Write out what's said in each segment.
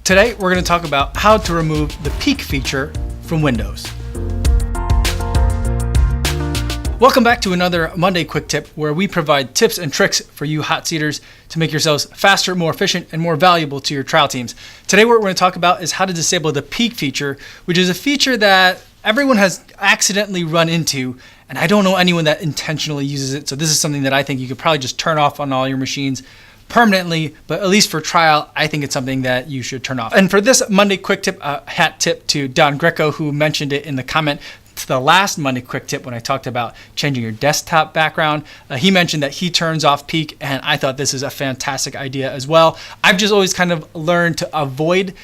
Today, we're going to talk about how to remove the peek feature from Windows. Welcome back to another Monday Quick Tip, where we provide tips and tricks for you hot seaters to make yourselves faster, more efficient, and more valuable to your trial teams. Today, what we're going to talk about is how to disable the peek feature, which is a feature that everyone has accidentally run into, and I don't know anyone that intentionally uses it. So this is something that I think you could probably just turn off on all your machines permanently, but at least for trial, I think it's something that you should turn off. And for this Monday Quick Tip, hat tip to Don Greco, who mentioned it in the comment to the last Monday Quick Tip when I talked about changing your desktop background. He mentioned that he turns off peek, and I thought this is a fantastic idea as well. I've just always kind of learned to avoid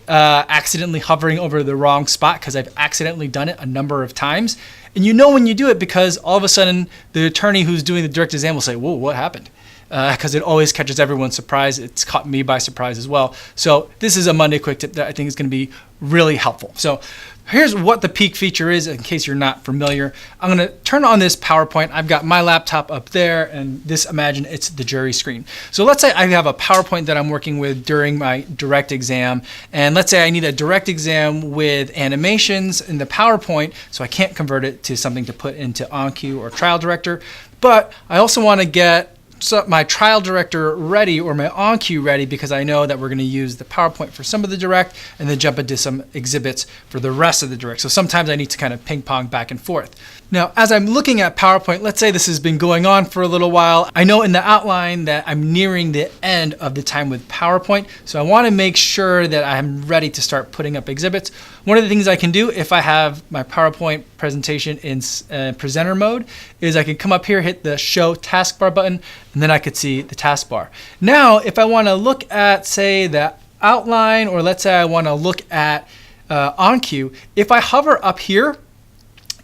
accidentally hovering over the wrong spot, because I've accidentally done it a number of times. And you know when you do it, because all of a sudden the attorney who's doing the direct exam will say, "Whoa, what happened?" Because it always catches everyone's surprise. It's caught me by surprise as well. So this is a Monday Quick Tip that I think is going to be really helpful. So here's what the peek feature is, in case you're not familiar. I'm going to turn on this PowerPoint. I've got my laptop up there, and this, imagine it's the jury screen. So let's say I have a PowerPoint that I'm working with during my direct exam, and let's say I need a direct exam with animations in the PowerPoint, so I can't convert it to something to put into OnCue or Trial Director, but I also want to get my Trial Director ready or my OnCue ready, because I know that we're going to use the PowerPoint for some of the direct and then jump into some exhibits for the rest of the direct. So sometimes I need to kind of ping pong back and forth. Now, as I'm looking at PowerPoint, let's say this has been going on for a little while. I know in the outline that I'm nearing the end of the time with PowerPoint, so I want to make sure that I'm ready to start putting up exhibits. One of the things I can do if I have my PowerPoint presentation in presenter mode is I can come up here, hit the Show Taskbar button, and then I could see the taskbar. Now, if I want to look at, say, the outline, or let's say I want to look at OnCue, if I hover up here,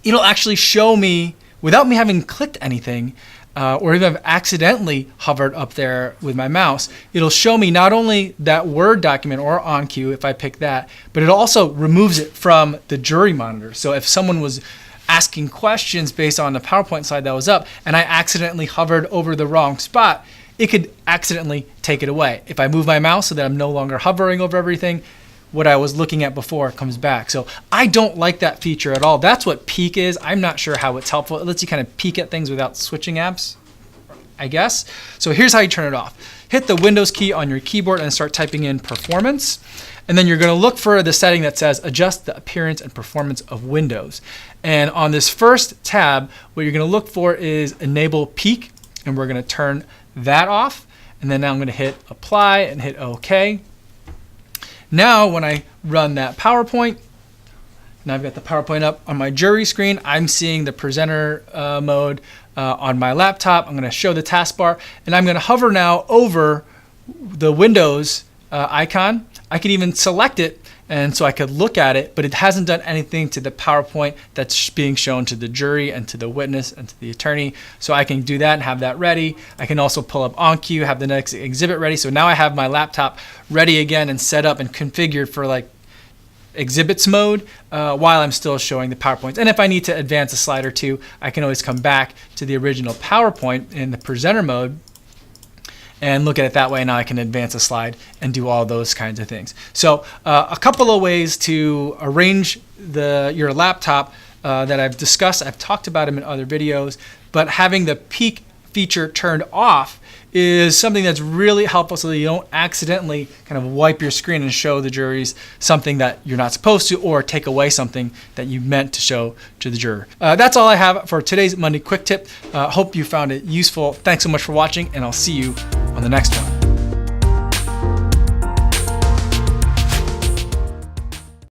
it'll actually show me, without me having clicked anything, or even if I've accidentally hovered up there with my mouse, it'll show me not only that Word document or OnCue if I pick that, but it also removes it from the jury monitor. So if someone was asking questions based on the PowerPoint slide that was up, and I accidentally hovered over the wrong spot, it could accidentally take it away. If I move my mouse so that I'm no longer hovering over everything, what I was looking at before comes back. So I don't like that feature at all. That's what peek is. I'm not sure how it's helpful. It lets you kind of peek at things without switching apps, I guess. So here's how you turn it off. Hit the Windows key on your keyboard and start typing in performance. And then you're going to look for the setting that says adjust the appearance and performance of Windows. And on this first tab, what you're going to look for is enable peek, and we're going to turn that off. And then now I'm going to hit apply and hit OK. Now, when I run that PowerPoint, now I've got the PowerPoint up on my jury screen. I'm seeing the presenter mode on my laptop. I'm going to show the taskbar, and I'm going to hover now over the Windows icon. I could even select it, and so I could look at it, but it hasn't done anything to the PowerPoint that's being shown to the jury and to the witness and to the attorney. So I can do that and have that ready. I can also pull up OnCue, have the next exhibit ready. So now I have my laptop ready again and set up and configured for like exhibits mode while I'm still showing the PowerPoints. And if I need to advance a slide or two, I can always come back to the original PowerPoint in the presenter mode and look at it that way. Now I can advance a slide and do all those kinds of things. So a couple of ways to arrange your laptop that I've discussed. I've talked about them in other videos, but having the peek feature turned off is something that's really helpful, so that you don't accidentally kind of wipe your screen and show the juries something that you're not supposed to, or take away something that you meant to show to the juror. That's all I have for today's Monday Quick Tip. Hope you found it useful. Thanks so much for watching, and I'll see you on the next one.